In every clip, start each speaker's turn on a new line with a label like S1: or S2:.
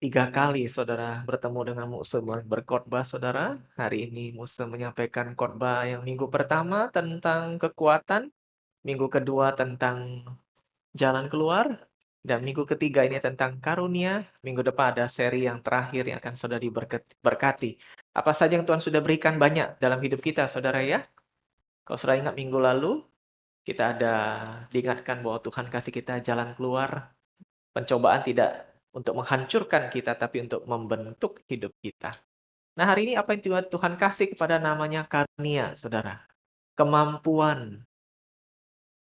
S1: 3 kali saudara bertemu dengan Muse berkhotbah saudara. Hari ini Muse menyampaikan khotbah yang minggu pertama tentang kekuatan, minggu kedua tentang jalan keluar, dan minggu ketiga ini tentang karunia. Minggu depan ada seri yang terakhir yang akan saudara diberkati. Apa saja yang Tuhan sudah berikan banyak dalam hidup kita saudara ya. Kalau saudara ingat minggu lalu, kita ada diingatkan bahwa Tuhan kasih kita jalan keluar. Pencobaan tidak untuk menghancurkan kita, tapi untuk membentuk hidup kita. Nah, hari ini apa yang Tuhan kasih kepada namanya karunia, saudara? Kemampuan,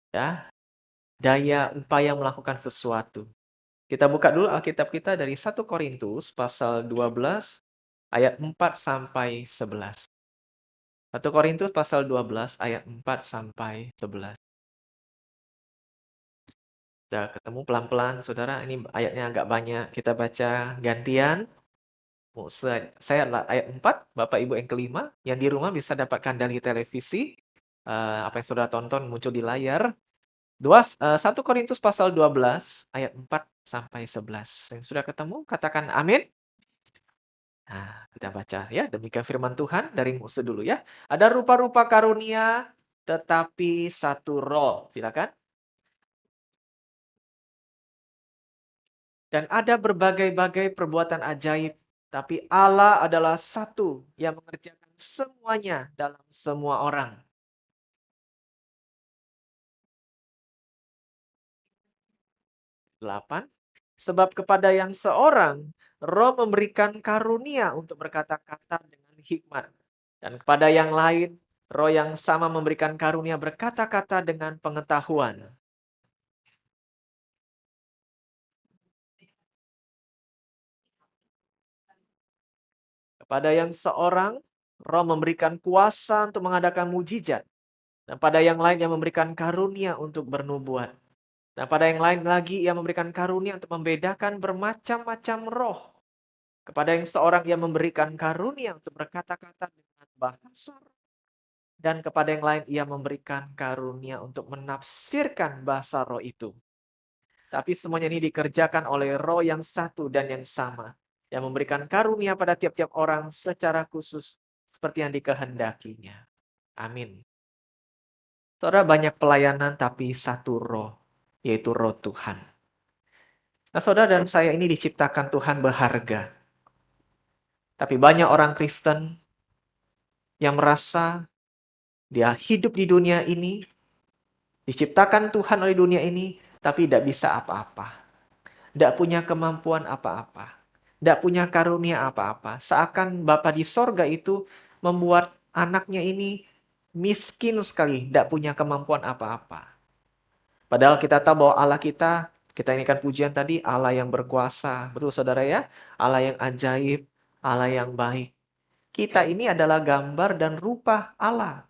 S1: ya, daya upaya melakukan sesuatu. Kita buka dulu Alkitab kita dari 1 Korintus pasal 12 ayat 4 sampai 11. 1 Korintus pasal 12 ayat 4 sampai 11. Sudah ketemu pelan-pelan, saudara. Ini ayatnya agak banyak. Kita baca gantian. Saya adalah ayat 4, Bapak Ibu yang kelima, yang di rumah bisa dapatkan dari televisi, apa yang saudara tonton muncul di layar. 1 Korintus pasal 12 ayat 4 sampai 11. Yang sudah ketemu, katakan amin. Nah, kita baca ya, demikian firman Tuhan dari Muse dulu ya. Ada rupa-rupa karunia, tetapi satu roh. Silakan. Dan ada berbagai-bagai perbuatan ajaib, tapi Allah adalah satu yang mengerjakan semuanya dalam semua orang. 8. Sebab kepada yang seorang, Roh memberikan karunia untuk berkata-kata dengan hikmat. Dan kepada yang lain, Roh yang sama memberikan karunia berkata-kata dengan pengetahuan. Kepada yang seorang, Roh memberikan kuasa untuk mengadakan mujizat. Dan pada yang lain yang memberikan karunia untuk bernubuat. Dan pada yang lain lagi ia memberikan karunia untuk membedakan bermacam-macam roh. Kepada yang seorang ia memberikan karunia untuk berkata-kata dengan bahasa. Dan kepada yang lain ia memberikan karunia untuk menafsirkan bahasa roh itu. Tapi semuanya ini dikerjakan oleh roh yang satu dan yang sama. Yang memberikan karunia pada tiap-tiap orang secara khusus. Seperti yang dikehendakinya. Amin. Saudara, banyak pelayanan tapi satu roh. Yaitu roh Tuhan. Nah, saudara dan saya ini diciptakan Tuhan berharga. Tapi banyak orang Kristen yang merasa dia hidup di dunia ini, diciptakan Tuhan oleh dunia ini, tapi tidak bisa apa-apa. Tidak punya kemampuan apa-apa. Tidak punya karunia apa-apa. Seakan Bapa di sorga itu membuat anaknya ini miskin sekali, tidak punya kemampuan apa-apa. Padahal kita tahu bahwa Allah kita ini kan pujian tadi, Allah yang berkuasa. Betul saudara ya? Allah yang ajaib, Allah yang baik. Kita ini adalah gambar dan rupa Allah.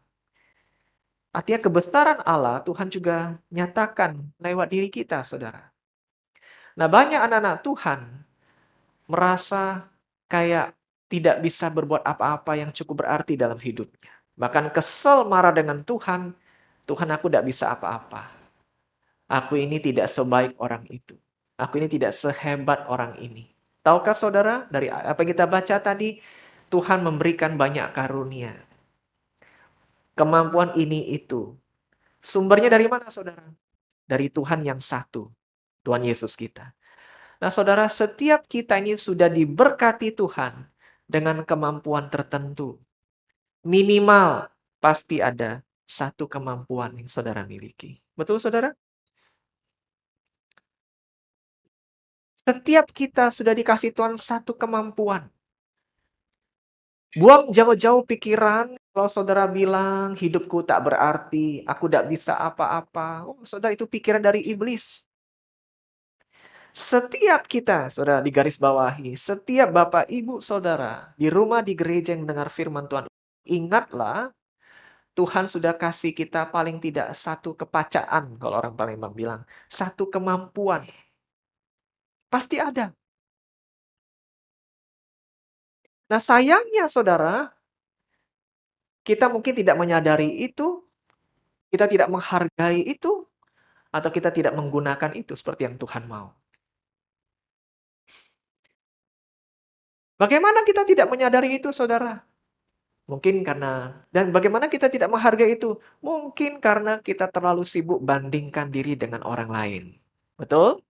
S1: Artinya kebesaran Allah Tuhan juga nyatakan lewat diri kita, saudara. Nah, banyak anak-anak Tuhan merasa kayak tidak bisa berbuat apa-apa yang cukup berarti dalam hidupnya. Bahkan kesel marah dengan Tuhan, Tuhan aku tidak bisa apa-apa. Aku ini tidak sebaik orang itu. Aku ini tidak sehebat orang ini. Tahukah saudara, dari apa yang kita baca tadi, Tuhan memberikan banyak karunia. Kemampuan ini itu. Sumbernya dari mana saudara? Dari Tuhan yang satu. Tuhan Yesus kita. Nah saudara, setiap kita ini sudah diberkati Tuhan dengan kemampuan tertentu. Minimal pasti ada satu kemampuan yang saudara miliki. Betul saudara? Setiap kita sudah dikasih Tuhan satu kemampuan. Buang jauh-jauh pikiran kalau saudara bilang hidupku tak berarti, aku tidak bisa apa-apa. Oh, saudara itu pikiran dari iblis. Setiap kita, saudara di garis bawahi, setiap bapak ibu saudara di rumah di gereja yang mendengar firman Tuhan, ingatlah Tuhan sudah kasih kita paling tidak satu kepacaan, kalau orang Palembang bilang, satu kemampuan. Pasti ada. Nah sayangnya saudara, kita mungkin tidak menyadari itu, kita tidak menghargai itu, atau kita tidak menggunakan itu seperti yang Tuhan mau. Bagaimana kita tidak menyadari itu, saudara? Mungkin karena dan bagaimana kita tidak menghargai itu? Mungkin karena kita terlalu sibuk bandingkan diri dengan orang lain. Betul?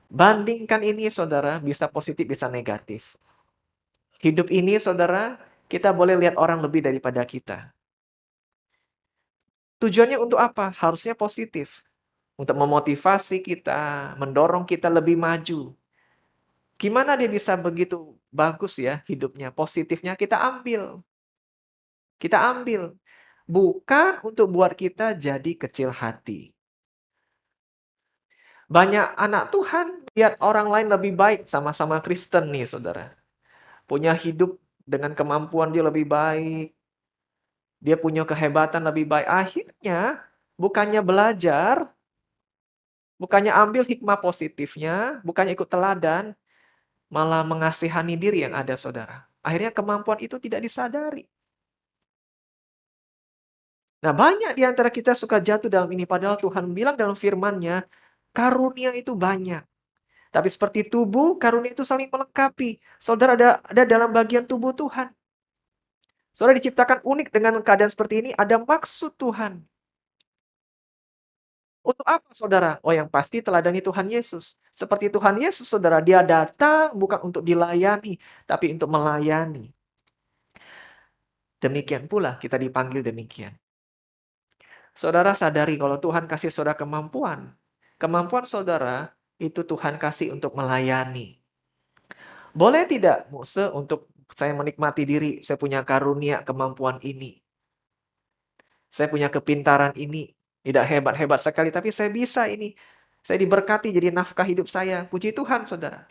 S1: Bandingkan ini, saudara, bisa positif, bisa negatif. Hidup ini, saudara, kita boleh lihat orang lebih daripada kita. Tujuannya untuk apa? Harusnya positif. Untuk memotivasi kita, mendorong kita lebih maju. Gimana dia bisa begitu bagus ya hidupnya? Positifnya kita ambil. Kita ambil. Bukan untuk buat kita jadi kecil hati. Banyak anak Tuhan lihat orang lain lebih baik, sama-sama Kristen nih, saudara. Punya hidup dengan kemampuan dia lebih baik, dia punya kehebatan lebih baik. Akhirnya, bukannya belajar, bukannya ambil hikmah positifnya, bukannya ikut teladan, malah mengasihani diri yang ada, saudara. Akhirnya kemampuan itu tidak disadari. Nah, banyak di antara kita suka jatuh dalam ini, padahal Tuhan bilang dalam firman-Nya, karunia itu banyak. Tapi seperti tubuh, karunia itu saling melengkapi. Saudara ada dalam bagian tubuh Tuhan. Saudara diciptakan unik dengan keadaan seperti ini, ada maksud Tuhan. Untuk apa, saudara? Oh, yang pasti teladani Tuhan Yesus. Seperti Tuhan Yesus, saudara, dia datang bukan untuk dilayani, tapi untuk melayani. Demikian pula kita dipanggil demikian. Saudara sadari kalau Tuhan kasih saudara kemampuan. Kemampuan saudara itu Tuhan kasih untuk melayani. Boleh tidak, Muse, untuk saya menikmati diri, saya punya karunia kemampuan ini. Saya punya kepintaran ini. Tidak hebat-hebat sekali, tapi saya bisa ini. Saya diberkati jadi nafkah hidup saya. Puji Tuhan, saudara.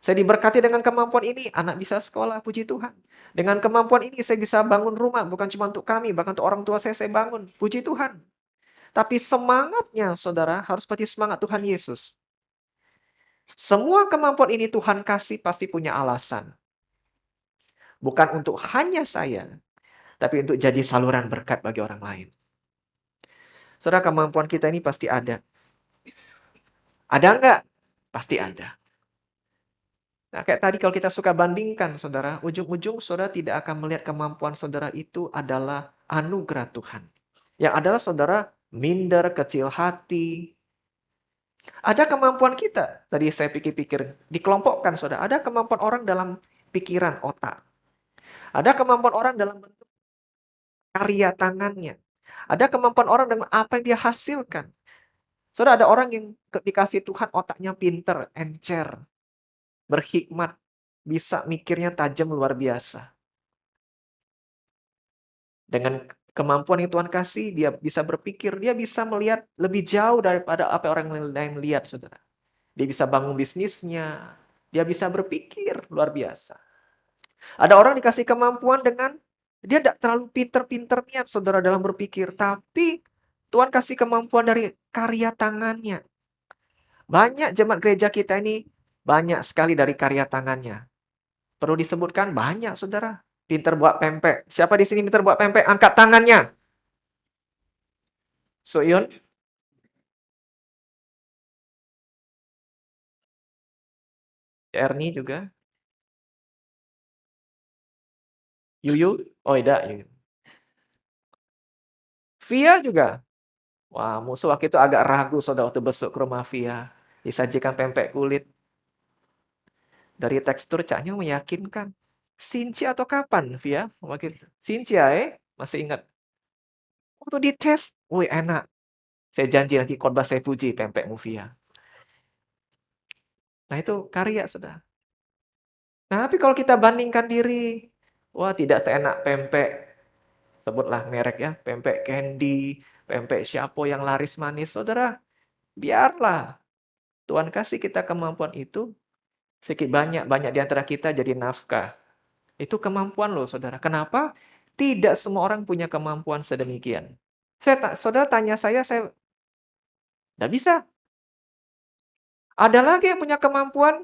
S1: Saya diberkati dengan kemampuan ini, anak bisa sekolah, puji Tuhan. Dengan kemampuan ini saya bisa bangun rumah, bukan cuma untuk kami, bahkan untuk orang tua saya bangun. Puji Tuhan. Tapi semangatnya, saudara, harus seperti semangat Tuhan Yesus. Semua kemampuan ini Tuhan kasih pasti punya alasan. Bukan untuk hanya saya, tapi untuk jadi saluran berkat bagi orang lain. Saudara, kemampuan kita ini pasti ada. Ada nggak? Pasti ada. Nah, kayak tadi kalau kita suka bandingkan, saudara, ujung-ujung saudara tidak akan melihat kemampuan saudara itu adalah anugerah Tuhan. Yang adalah saudara minder, kecil hati. Ada kemampuan kita. Tadi saya pikir-pikir, dikelompokkan, saudara. Ada kemampuan orang dalam pikiran, otak. Ada kemampuan orang dalam bentuk karya tangannya. Ada kemampuan orang dengan apa yang dia hasilkan. Saudara, ada orang yang dikasih Tuhan otaknya pinter, encer, berhikmat, bisa mikirnya tajam luar biasa. Dengan kemampuan yang Tuhan kasih, dia bisa berpikir, dia bisa melihat lebih jauh daripada apa orang lain lihat, saudara. Dia bisa bangun bisnisnya, dia bisa berpikir luar biasa. Ada orang dikasih kemampuan dengan, dia tidak terlalu pinter-pinter niat, saudara, dalam berpikir. Tapi Tuhan kasih kemampuan dari karya tangannya. Banyak jemaat gereja kita ini, banyak sekali dari karya tangannya. Perlu disebutkan banyak, saudara. Pinter buat pempek. Siapa di sini pinter buat pempek? Angkat tangannya. Soyun, Erni juga. Yuyu, oh tidak, Yuyu. Via juga. Wah, musuh waktu itu agak ragu saudara waktu besok ke rumah Via. Disajikan pempek kulit. Dari tekstur caknya meyakinkan. Sinci atau kapan, Via? Waktu itu. Sinci ya, masih ingat. Waktu dites, wih enak. Saya janji nanti khotbah saya puji pempekmu, Via. Nah itu karya, saudara. Nah, tapi kalau kita bandingkan diri, wah tidak seenak pempek, sebutlah merek ya, pempek Candy, pempek Siapo yang laris manis. Saudara, biarlah Tuhan kasih kita kemampuan itu, sedikit banyak di antara kita jadi nafkah. Itu kemampuan loh, saudara. Kenapa? Tidak semua orang punya kemampuan sedemikian. Saudara tanya saya tidak bisa. Ada lagi yang punya kemampuan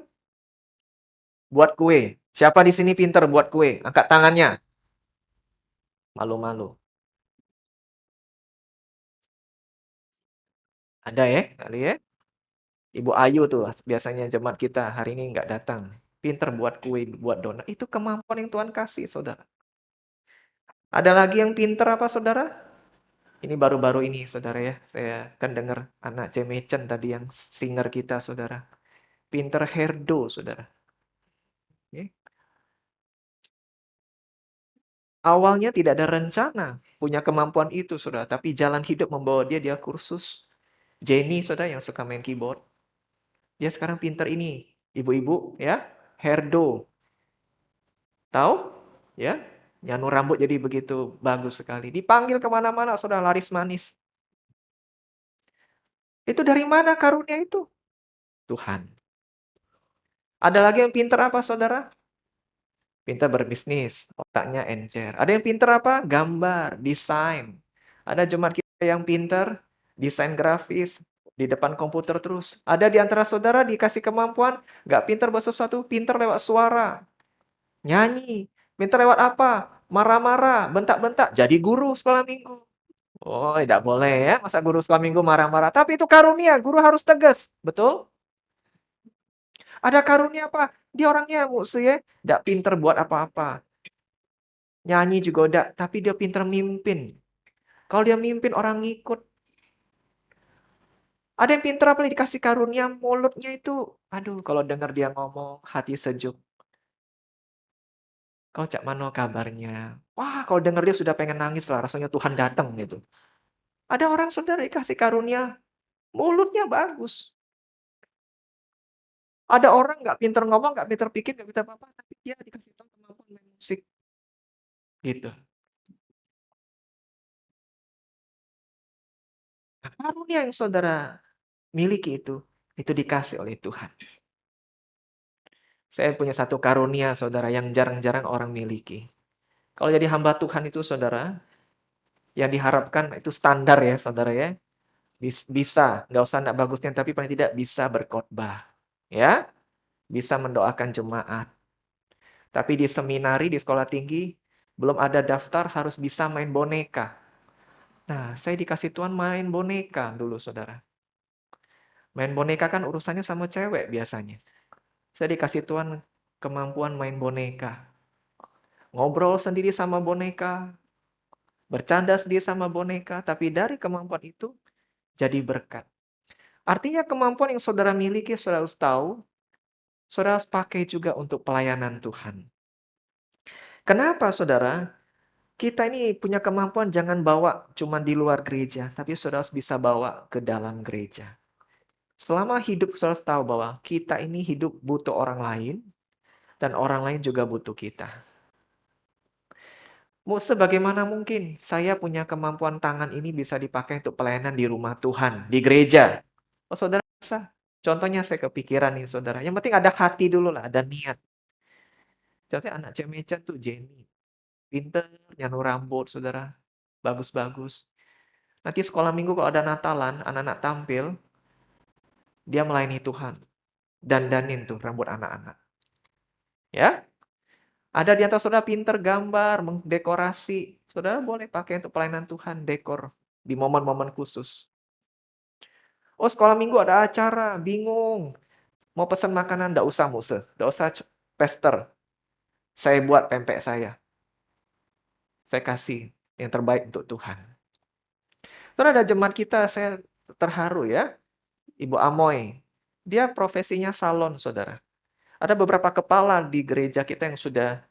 S1: buat kue. Siapa di sini pinter buat kue? Angkat tangannya. Malu-malu. Ada ya? Kali ya? Ibu Ayu tuh biasanya jemaat kita hari ini nggak datang. pinter buat kue, buat donat. Itu kemampuan yang Tuhan kasih, saudara. Ada lagi yang pinter apa, saudara? Ini baru-baru ini, saudara ya. Saya kan dengar anak Cemecen tadi yang singer kita, saudara. Pinter herdo, saudara. Oke. Awalnya tidak ada rencana punya kemampuan itu, saudara. Tapi jalan hidup membawa dia kursus. Jenny, saudara, yang suka main keyboard. Dia sekarang pinter ini. Ibu-ibu, ya. Herdo. Tahu? Ya. Nyanu rambut jadi begitu bagus sekali. Dipanggil kemana-mana, saudara, laris manis. Itu dari mana karunia itu? Tuhan. Ada lagi yang pinter apa, saudara? Pinter berbisnis, otaknya encer. Ada yang pinter apa? Gambar, desain. Ada jemaat kita yang pinter, desain grafis, di depan komputer terus. Ada di antara saudara dikasih kemampuan, nggak pinter buat sesuatu, pinter lewat suara. Nyanyi. Pinter lewat apa? Marah-marah, bentak-bentak. Jadi guru sekolah minggu. Oh, tidak boleh ya. Masa guru sekolah minggu marah-marah. Tapi itu karunia, guru harus tegas. Betul? Ada karunia apa? Dia orangnya musuh ya. Tidak pinter buat apa-apa. Nyanyi juga udah, tapi dia pinter mimpin. Kalau dia mimpin, orang ngikut. Ada yang pinter apa dikasih karunia, mulutnya itu, aduh, kalau dengar dia ngomong, hati sejuk. Kau cak mano kabarnya? Wah, kalau dengar dia sudah pengen nangis lah, rasanya Tuhan datang gitu. Ada orang saudara dikasih karunia, mulutnya bagus. Ada orang nggak pinter ngomong, nggak pinter pikir, nggak pinter apa-apa, tapi dia dikasih tahu kemampuan main musik. Gitu. Nah, karunia yang saudara miliki itu dikasih oleh Tuhan. Saya punya satu karunia, saudara, yang jarang-jarang orang miliki. Kalau jadi hamba Tuhan itu, saudara, yang diharapkan itu standar ya, saudara ya. Bisa, nggak usah nggak bagusnya, tapi paling tidak bisa berkhotbah. Ya, bisa mendoakan jemaat. Tapi di seminari, di sekolah tinggi, belum ada daftar harus bisa main boneka. Nah, saya dikasih Tuhan main boneka dulu, saudara. Main boneka kan urusannya sama cewek biasanya. Saya dikasih Tuhan kemampuan main boneka. Ngobrol sendiri sama boneka, bercanda sendiri sama boneka, tapi dari kemampuan itu jadi berkat. Artinya kemampuan yang saudara miliki, saudara harus tahu, saudara harus pakai juga untuk pelayanan Tuhan. Kenapa, saudara? Kita ini punya kemampuan jangan bawa cuma di luar gereja, tapi saudara harus bisa bawa ke dalam gereja. Selama hidup, saudara harus tahu bahwa kita ini hidup butuh orang lain, dan orang lain juga butuh kita. Sebagaimana mungkin saya punya kemampuan tangan ini bisa dipakai untuk pelayanan di rumah Tuhan, di gereja. Oh, saudara bisa. Contohnya saya kepikiran nih, saudara. Yang penting ada hati dulu lah, ada niat. Contohnya anak Cemecan tuh Jenny. Pinter, nyanu rambut, saudara. Bagus-bagus. Nanti sekolah minggu kalau ada Natalan, anak-anak tampil, dia melayani Tuhan. Dandanin tuh rambut anak-anak. Ya, ada di antara saudara pinter gambar, mendekorasi. Saudara boleh pakai untuk pelayanan Tuhan, dekor di momen-momen khusus. Oh, sekolah minggu ada acara, bingung. Mau pesan makanan, nggak usah Muse. Nggak usah pester. Saya buat pempek saya. Saya kasih yang terbaik untuk Tuhan. Saudara, ada jemaat kita, saya terharu ya. Ibu Amoy. Dia profesinya salon, saudara. Ada beberapa kepala di gereja kita yang sudah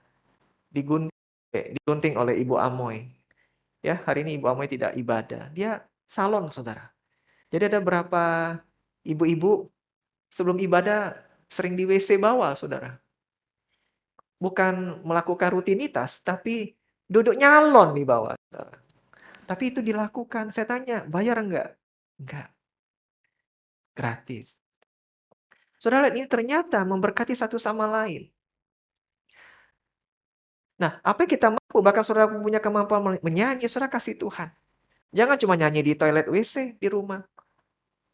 S1: digunting oleh Ibu Amoy. Ya, hari ini Ibu Amoy tidak ibadah. Dia salon, saudara. Jadi ada berapa ibu-ibu sebelum ibadah sering di WC bawah, saudara. Bukan melakukan rutinitas, tapi duduk nyalon di bawah, saudara. Tapi itu dilakukan. Saya tanya, bayar enggak? Enggak. Gratis. Saudara, ini ternyata memberkati satu sama lain. Nah, apa yang kita mampu, bahkan saudara punya kemampuan menyanyi, saudara kasih Tuhan. Jangan cuma nyanyi di toilet WC di rumah.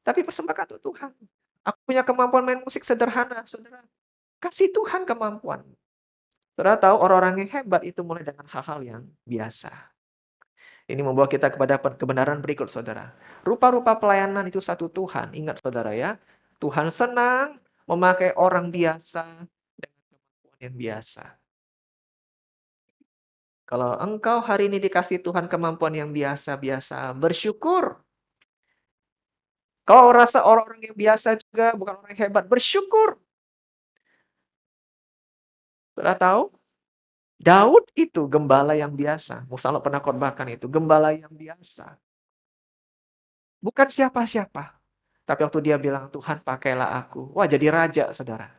S1: Tapi persembahkan untuk Tuhan. Aku punya kemampuan main musik sederhana, saudara. Kasih Tuhan kemampuan. Saudara tahu orang-orang yang hebat itu mulai dengan hal-hal yang biasa. Ini membawa kita kepada kebenaran berikut, saudara. Rupa-rupa pelayanan itu satu Tuhan. Ingat, saudara ya. Tuhan senang memakai orang biasa dengan yang biasa. Kalau engkau hari ini dikasih Tuhan kemampuan yang biasa-biasa, bersyukur. Kau rasa orang-orang yang biasa juga bukan orang yang hebat, bersyukur. Sudah tahu? Daud itu gembala yang biasa. Musa pernah khotbahkan itu, gembala yang biasa. Bukan siapa-siapa. Tapi waktu dia bilang, Tuhan pakailah aku. Wah, jadi raja, saudara.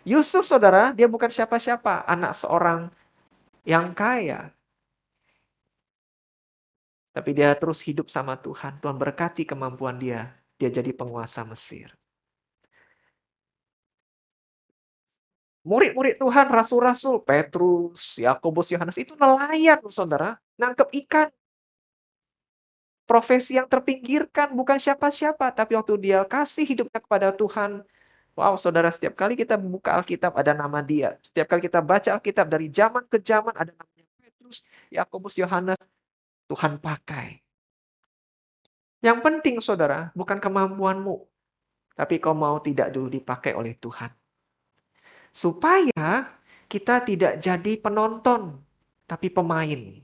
S1: Yusuf, saudara, dia bukan siapa-siapa. Anak seorang yang kaya. Tapi dia terus hidup sama Tuhan. Tuhan berkati kemampuan dia. Dia jadi penguasa Mesir. Murid-murid Tuhan, rasul-rasul, Petrus, Yakobus, Yohanes, itu nelayan, saudara. Nangkep ikan. Profesi yang terpinggirkan, bukan siapa-siapa. Tapi waktu dia kasih hidupnya kepada Tuhan, wow, saudara, setiap kali kita buka Alkitab ada nama dia. Setiap kali kita baca Alkitab dari zaman ke zaman ada namanya Petrus, Yakobus, Yohanes. Tuhan pakai. Yang penting, saudara, bukan kemampuanmu. Tapi kau mau tidak dulu dipakai oleh Tuhan. Supaya kita tidak jadi penonton, tapi pemain.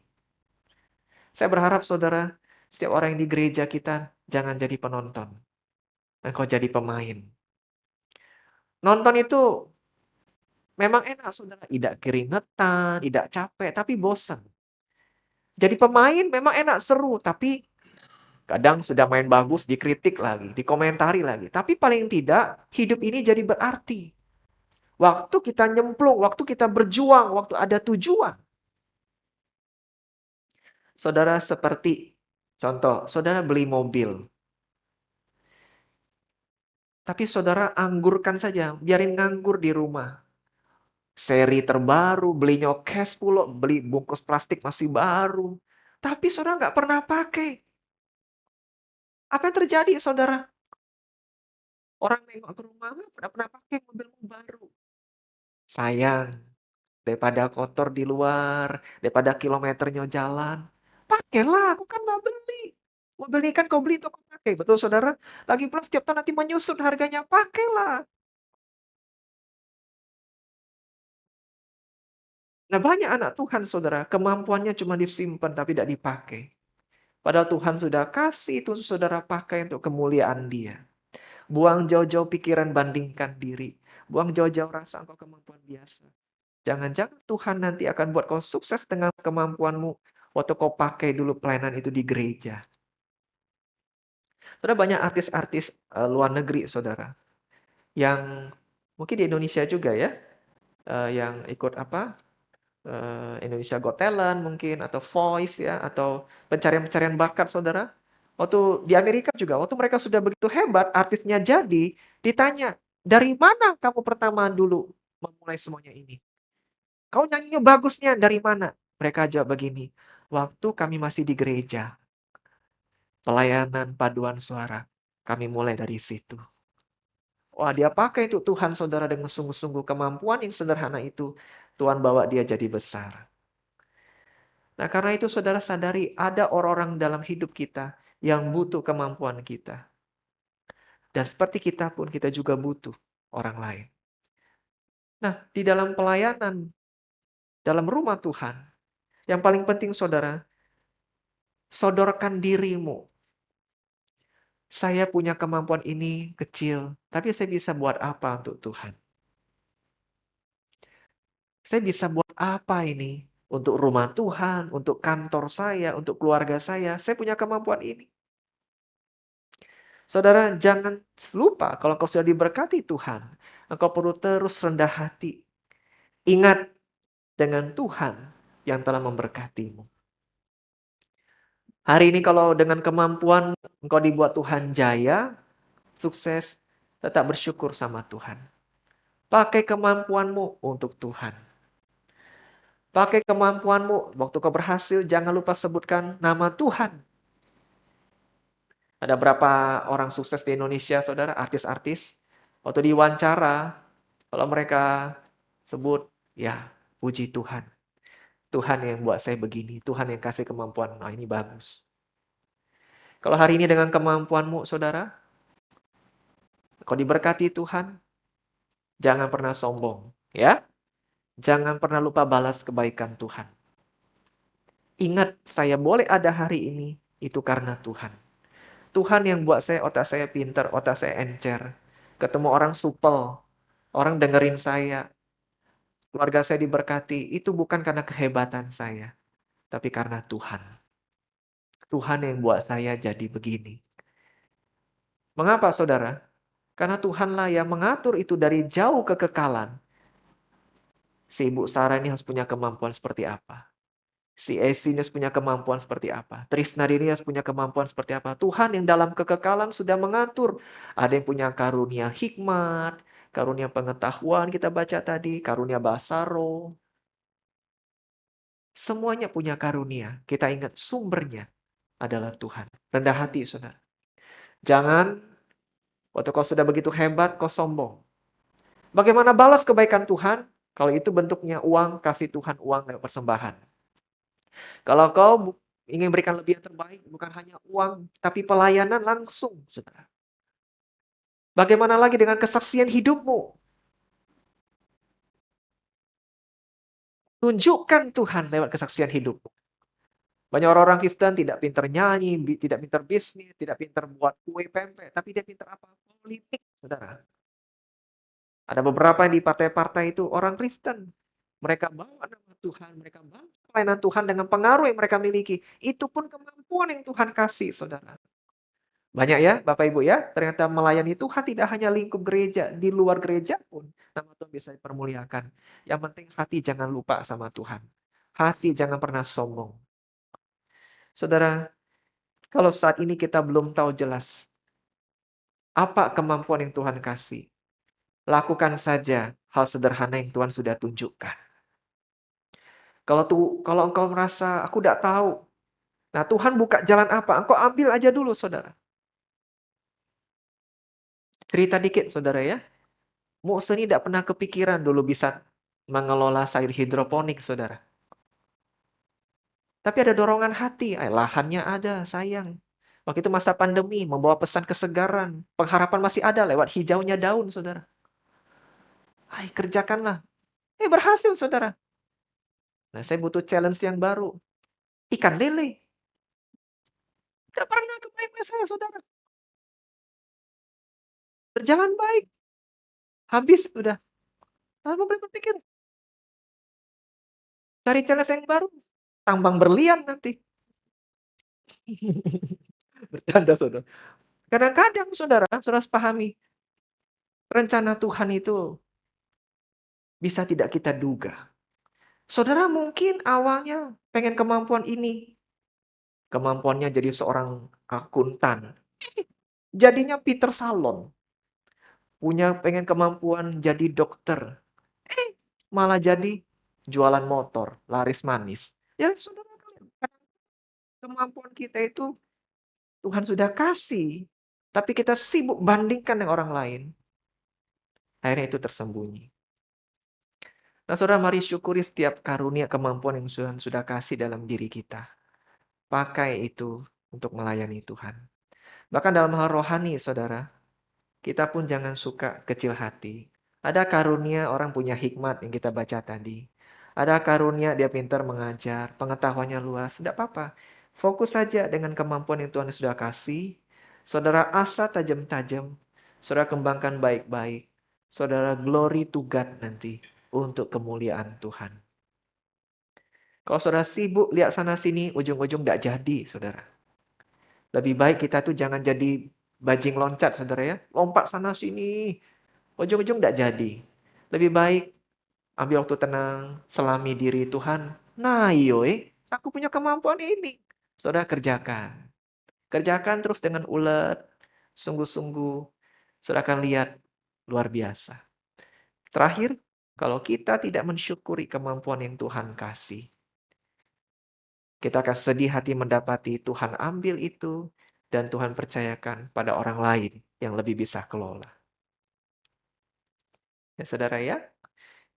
S1: Saya berharap, saudara, setiap orang yang di gereja kita jangan jadi penonton. Engkau jadi pemain. Nonton itu memang enak, saudara. Tidak keringetan, tidak capek, tapi bosan. Jadi pemain memang enak, seru, tapi kadang sudah main bagus, dikritik lagi, dikomentari lagi. Tapi paling tidak, hidup ini jadi berarti. Waktu kita nyemplung, waktu kita berjuang, waktu ada tujuan. Saudara seperti, contoh, saudara beli mobil. Tapi saudara anggurkan saja, biarin nganggur di rumah. Seri terbaru, belinya cash pula, beli bungkus plastik masih baru. Tapi saudara nggak pernah pakai. Apa yang terjadi, saudara? Orang nengok ke rumah, nggak pernah pakai mobilmu baru. Sayang, daripada kotor di luar, daripada kilometernya jalan. Pakailah, aku kan nggak beli. Mobil ini kan kau beli untuk kau pakai. Betul, saudara? Lagi pula setiap tahun nanti menyusut harganya. Pakailah. Nah, banyak anak Tuhan, saudara. Kemampuannya cuma disimpan tapi tidak dipakai. Padahal Tuhan sudah kasih itu saudara pakai untuk kemuliaan Dia. Buang jauh-jauh pikiran bandingkan diri. Buang jauh-jauh rasa engkau kemampuan biasa. Jangan-jangan Tuhan nanti akan buat kau sukses dengan kemampuanmu waktu kau pakai dulu pelayanan itu di gereja. Saudara, banyak artis-artis luar negeri, saudara, yang mungkin di Indonesia juga ya, yang ikut apa? Indonesia Got Talent mungkin, atau Voice ya, atau pencarian-pencarian bakat, saudara. Waktu di Amerika juga, waktu mereka sudah begitu hebat, artisnya jadi, ditanya, dari mana kamu pertama dulu memulai semuanya ini? Kau nyanyinya bagusnya dari mana? Mereka jawab begini, waktu kami masih di gereja, pelayanan paduan suara, kami mulai dari situ. Wah, dia pakai itu Tuhan, saudara, dengan sungguh-sungguh kemampuan yang sederhana itu. Tuhan bawa dia jadi besar. Nah, karena itu saudara sadari ada orang-orang dalam hidup kita yang butuh kemampuan kita. Dan seperti kita pun kita juga butuh orang lain. Nah, di dalam pelayanan, dalam rumah Tuhan, yang paling penting saudara, sodorkan dirimu. Saya punya kemampuan ini kecil, tapi saya bisa buat apa untuk Tuhan? Saya bisa buat apa ini? Untuk rumah Tuhan, untuk kantor saya, untuk keluarga saya. Saya punya kemampuan ini. Saudara, jangan lupa kalau kau sudah diberkati Tuhan, engkau perlu terus rendah hati. Ingat dengan Tuhan yang telah memberkatimu. Hari ini kalau dengan kemampuan engkau dibuat Tuhan jaya, sukses, tetap bersyukur sama Tuhan. Pakai kemampuanmu untuk Tuhan. Pakai kemampuanmu, waktu kau berhasil, jangan lupa sebutkan nama Tuhan. Ada berapa orang sukses di Indonesia, saudara, artis-artis. Waktu diwawancara, kalau mereka sebut, ya, puji Tuhan. Tuhan yang buat saya begini, Tuhan yang kasih kemampuan. Nah, ini bagus. Kalau hari ini dengan kemampuanmu, saudara, kau diberkati Tuhan, jangan pernah sombong, ya. Jangan pernah lupa balas kebaikan Tuhan. Ingat, saya boleh ada hari ini, itu karena Tuhan. Tuhan yang buat saya, otak saya pintar, otak saya encer. Ketemu orang supel, orang dengerin saya, keluarga saya diberkati, itu bukan karena kehebatan saya, tapi karena Tuhan. Tuhan yang buat saya jadi begini. Mengapa, saudara? Karena Tuhanlah yang mengatur itu dari jauh kekekalan. Si Ibu Sarah ini harus punya kemampuan seperti apa? Si Esinius punya kemampuan seperti apa? Trisnadinius punya kemampuan seperti apa? Tuhan yang dalam kekekalan sudah mengatur. Ada yang punya karunia hikmat, karunia pengetahuan kita baca tadi, karunia bahasa roh. Semuanya punya karunia. Kita ingat sumbernya adalah Tuhan. Rendah hati, saudara. Jangan waktu kau sudah begitu hebat, kau sombong. Bagaimana balas kebaikan Tuhan? Kalau itu bentuknya uang, kasih Tuhan uang lewat persembahan. Kalau kau ingin berikan lebih yang terbaik, bukan hanya uang, tapi pelayanan langsung, saudara. Bagaimana lagi dengan kesaksian hidupmu? Tunjukkan Tuhan lewat kesaksian hidupmu. Banyak orang-orang Kristen tidak pintar nyanyi, tidak pintar bisnis, tidak pintar buat kue pempek, tapi dia pintar apa? Politik, saudara. Ada beberapa yang di partai-partai itu orang Kristen. Mereka bawa nama Tuhan, mereka bawa pelayanan Tuhan dengan pengaruh yang mereka miliki. Itu pun kemampuan yang Tuhan kasih, saudara. Banyak ya, Bapak Ibu ya, ternyata melayani Tuhan tidak hanya lingkup gereja, di luar gereja pun nama Tuhan bisa dipermuliakan. Yang penting hati jangan lupa sama Tuhan. Hati jangan pernah sombong. Saudara, kalau saat ini kita belum tahu jelas apa kemampuan yang Tuhan kasih, lakukan saja hal sederhana yang Tuhan sudah tunjukkan. Kalau engkau merasa aku tidak tahu, nah Tuhan buka jalan apa? Engkau ambil aja dulu, saudara. Cerita dikit, saudara ya. Mukse ini tidak pernah kepikiran dulu bisa mengelola sayur hidroponik, saudara. Tapi ada dorongan hati, lahannya ada, sayang. Waktu itu masa pandemi, membawa pesan kesegaran. Pengharapan masih ada lewat hijaunya daun, saudara. Kerjakanlah. Berhasil, saudara. Nah, saya butuh challenge yang baru. Ikan lele. Tidak pernah kebayang saya, saudara. Berjalan baik. Habis, udah. Lalu berpikir, cari challenge yang baru. Tambang berlian nanti. Bercanda, saudara. Kadang-kadang, saudara harus pahami. Rencana Tuhan itu bisa tidak kita duga. Saudara mungkin awalnya pengen kemampuan ini. Kemampuannya jadi seorang akuntan. Jadinya Peter Salon. Pengen kemampuan jadi dokter. Malah jadi jualan motor, laris manis. Ya saudara, kemampuan kita itu Tuhan sudah kasih. Tapi kita sibuk bandingkan dengan orang lain. Akhirnya itu tersembunyi. Nah saudara, mari syukuri setiap karunia kemampuan yang Tuhan sudah kasih dalam diri kita. Pakai itu untuk melayani Tuhan. Bahkan dalam hal rohani, saudara, kita pun jangan suka kecil hati. Ada karunia orang punya hikmat yang kita baca tadi. Ada karunia dia pintar mengajar, pengetahuannya luas. Tidak apa-apa. Fokus saja dengan kemampuan yang Tuhan sudah kasih. Saudara asah tajam-tajam. Saudara kembangkan baik-baik. Saudara glory to God nanti untuk kemuliaan Tuhan. Kalau saudara sibuk lihat sana sini, ujung-ujung tidak jadi, saudara. Lebih baik kita tuh jangan jadi bajing loncat, saudara ya. Lompat sana sini, ujung-ujung tidak jadi. Lebih baik ambil waktu tenang, selami diri Tuhan. Nah yoi, aku punya kemampuan ini. Saudara kerjakan. Kerjakan terus dengan ulet, sungguh-sungguh. Saudara akan lihat luar biasa. Terakhir, kalau kita tidak mensyukuri kemampuan yang Tuhan kasih, kita akan sedih hati mendapati Tuhan ambil itu dan Tuhan percayakan pada orang lain yang lebih bisa kelola. Ya saudara ya,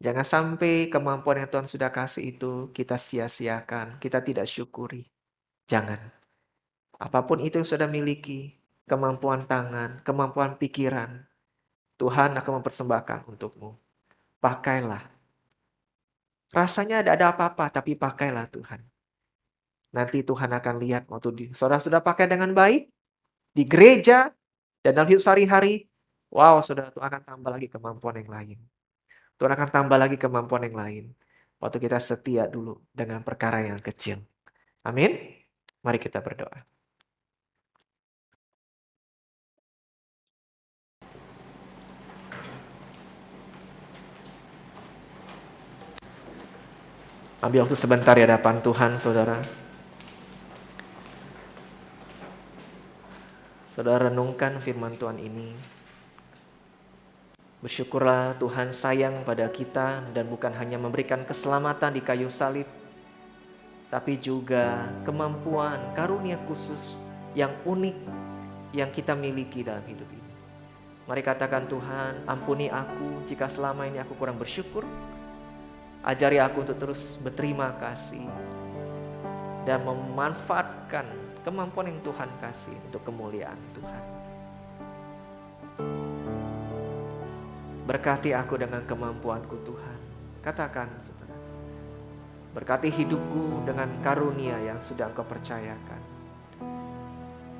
S1: jangan sampai kemampuan yang Tuhan sudah kasih itu kita sia-siakan, kita tidak syukuri. Jangan. Apapun itu yang sudah miliki, kemampuan tangan, kemampuan pikiran, Tuhan akan mempersembahkan untukmu. Pakailah. Rasanya ada apa-apa, tapi pakailah Tuhan. Nanti Tuhan akan lihat waktu saudara sudah pakai dengan baik, di gereja, dan dalam hidup sehari-hari, wow, saudara, Tuhan akan tambah lagi kemampuan yang lain. Tuhan akan tambah lagi kemampuan yang lain. Waktu kita setia dulu dengan perkara yang kecil. Amin. Mari kita berdoa. Ambil waktu sebentar di hadapan Tuhan, saudara. Saudara renungkan firman Tuhan ini. Bersyukurlah Tuhan sayang pada kita dan bukan hanya memberikan keselamatan di kayu salib, tapi juga kemampuan, karunia khusus yang unik yang kita miliki dalam hidup ini. Mari katakan, Tuhan, ampuni aku jika selama ini aku kurang bersyukur. Ajari aku untuk terus berterima kasih dan memanfaatkan kemampuan yang Tuhan kasih untuk kemuliaan Tuhan. Berkati aku dengan kemampuanku, Tuhan. Katakan, saudara. Berkati hidupku dengan karunia yang sudah Engkau percayakan.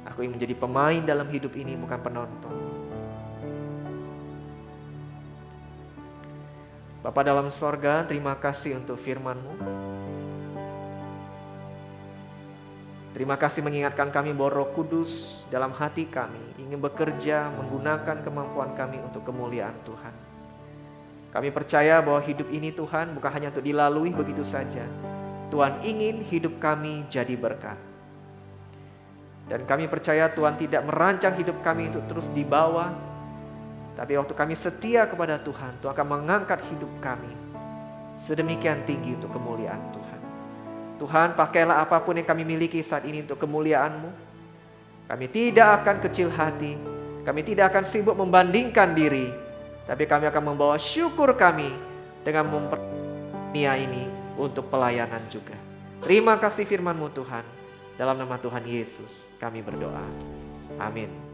S1: Aku ingin menjadi pemain dalam hidup ini, bukan penonton. Bapa dalam sorga, terima kasih untuk firman-Mu. Terima kasih mengingatkan kami bahwa Roh Kudus dalam hati kami ingin bekerja menggunakan kemampuan kami untuk kemuliaan Tuhan. Kami percaya bahwa hidup ini, Tuhan, bukan hanya untuk dilalui begitu saja. Tuhan ingin hidup kami jadi berkat. Dan kami percaya Tuhan tidak merancang hidup kami untuk terus di bawah. Tapi waktu kami setia kepada Tuhan, Tuhan akan mengangkat hidup kami sedemikian tinggi untuk kemuliaan Tuhan. Tuhan, pakailah apapun yang kami miliki saat ini untuk kemuliaan-Mu. Kami tidak akan kecil hati, kami tidak akan sibuk membandingkan diri, tapi kami akan membawa syukur kami dengan dunia ini untuk pelayanan juga. Terima kasih firman-Mu, Tuhan. Dalam nama Tuhan Yesus kami berdoa. Amin.